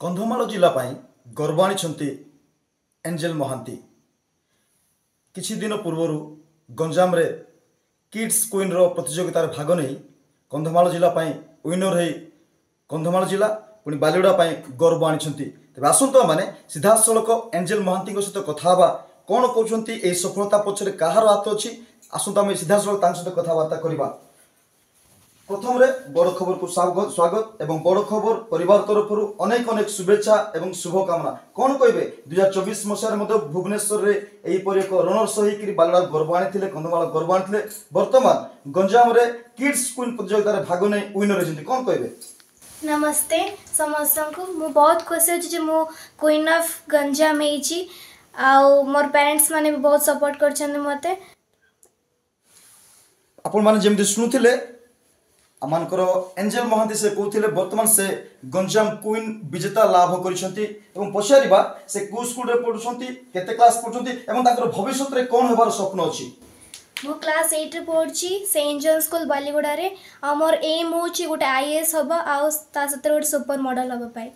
कंधमाल जिला गर्व आनी एंजेल महांती। किछि दिन पूर्वर गंजाम रे किड्स क्वीन रो प्रतियोगितार भाग नहीं कंधमाल जिला विनर है कंधमाल जिला पुणी बालीगुड़ा गर्व आनी। तेज आसतु मैंने सीधा सड़क एंजेल महांती सहित कथा कौन कहते ये सफलता पछरे कहार हाथ अच्छी आसतु आम सीधा सड़क सहित कथबार्ता करवा। प्रथम बड़ खबर को स्वागत एवं बड़ खबर परिवार तरफ अनेक अनेक शुभेच्छा एवं शुभकामना। कौन कहे 2024 मसीह भुवनेश्वर में यहीपरि एक रनर सही बालीगुड़ा गर्व आनी कंधमाल गर्व आनी बर्तमान गंजाम रे किड्स क्वीन प्रतियोगितार भाग नहीं विनर होती। कौन कहे? नमस्ते समस्त को मु बहुत खुशी अच्छी जे मु क्वीन ऑफ गंजाम आउ मोर पेरेंट्स माने भी बहुत सपोर्ट कर मते। आपण माने जेमति सुनुथिले आमानकर एंजेल महांती से कहते बर्तमान से गंजाम क्वीन विजेता लाभ करिसंती एवं पचारिबा से को स्कूल रे पढुसंती केते क्लास पढुसंती एवं ताकर भविष्य रे कोन हेबार स्वप्न अछि। मु क्लास 8 रे पढछि सेंट जॉन स्कूल बालीगुड़ा रे। हमर एम होछि गोटे आईएएस हबा आ ता सत्र गोटे सुपर मॉडल हबा पाई।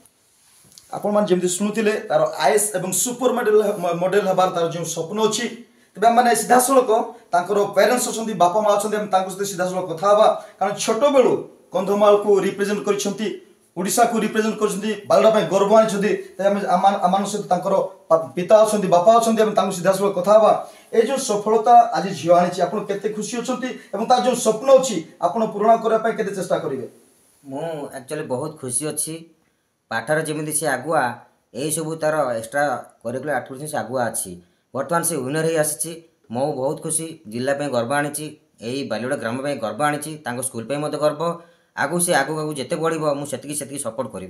आपण मान जेमति सुनुथिले तार आईएएस एवं सुपर मॉडल हबार तार जो स्वप्न अछि तबे मैंने सीधा सड़क पेरेन्ट्स अच्छा बापा माँ अच्छा सीधा सड़क कथा हाँ कारण छोट बेलू कंधमाल को रिप्रेजेंट करा को रिप्रेजेंट कर बालीगुड़ा गर्व आनी सहित पिता अच्छा बापा अच्छा सीधा सड़क कथा हाँ ये जो सफलता आज झील आनी आप खुशी अच्छा जो स्वप्न अच्छी आप पूरण करने चेष्टा करेंगे? एक्चुअली बहुत खुशी अच्छी पाठर जमी से आगुआ यही सब तार एक्सट्रा करिकुलर एक्टिविटी से आगुआ अच्छी बर्तमान से विनर हो आसी मो बहुत खुशी जिला गर्व आनी यही बालीगुड़ा ग्राम गर्व आनी स्कूल गर्व आगु से आगु आगु जिते बढ़ो मुझे सपोर्ट करी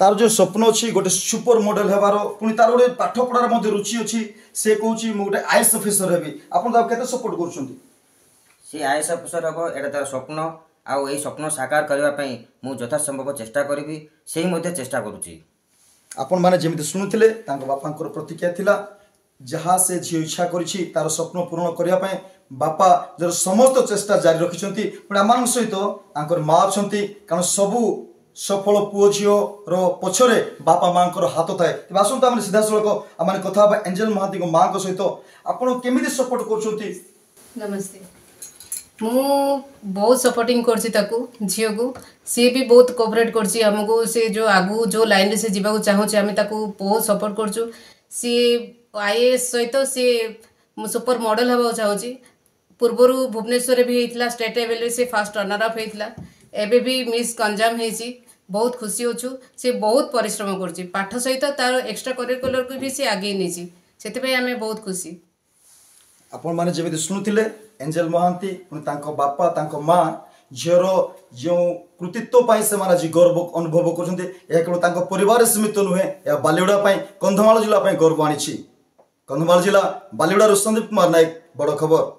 तार जो स्वप्न अच्छी गोटे सुपर मॉडल हेबार पुणी तार गोटे पाठ पढ़ार रुचि अच्छी से कहूँ मुझे आईएएस ऑफिसर हेबी आपन केते सपोर्ट करुछंती? से आईएएस ऑफिसर हम एटा तार स्वप्न आउ यही स्वप्न साकार करने मु यथासंभव चेष्टा करी से चेष्टा करुच्ची। आपण माने जेमिति सुनुथिले तांको बापांकर प्रतिक्रिया थिला जहाँ से झी इच्छा करिछि तार स्वप्न पूर्ण करने बापा जर समस्त चेष्टा जारी रखिछंती पुणी आमान सहित आंकर माँ अछंती कारण सबु सफल पुओ झीओ रो पछरे बापा माँ हाथ थाए। तेज आसतु आम सीधा सड़क आम कथा एंजेल महांती माँ सहित आपड़ केमिति सपोर्ट कर? नमस्ते मु बहुत सपोर्टिंग करछि ताकू झील को सी भी बहुत कोऑपरेट करछि हमको से जो आगु जो लाइन रे से जीवा चाहूँ आम ताकू बहुत सपोर्ट करछु। सी आईएएस सहित सी सुपर मॉडल हवा चाहूँगी पूर्वर भुवनेश्वर भी होता स्टेट लेवल से फास्ट रनर अप होता एबे भी मिस गंजाम होती बहुत खुशी अच्छु से बहुत परिश्रम कर पाठ सहित तार एक्स्ट्रा करिकुलर को भी से आगे नहीं से आम बहुत खुशी। आपण माने जेमिति सुनुथिले एंजेल महांती पुणी बापा तांको माँ झीर जो कृतित्व से आज गर्व अनुभव कर केवल परिवार सीमित नुहे या बालीगुड़ा कंधमाल जिला गर्व आनी। कंधमाल जिला बालीगुड़ा संदीप कुमार नायक बड़ खबर।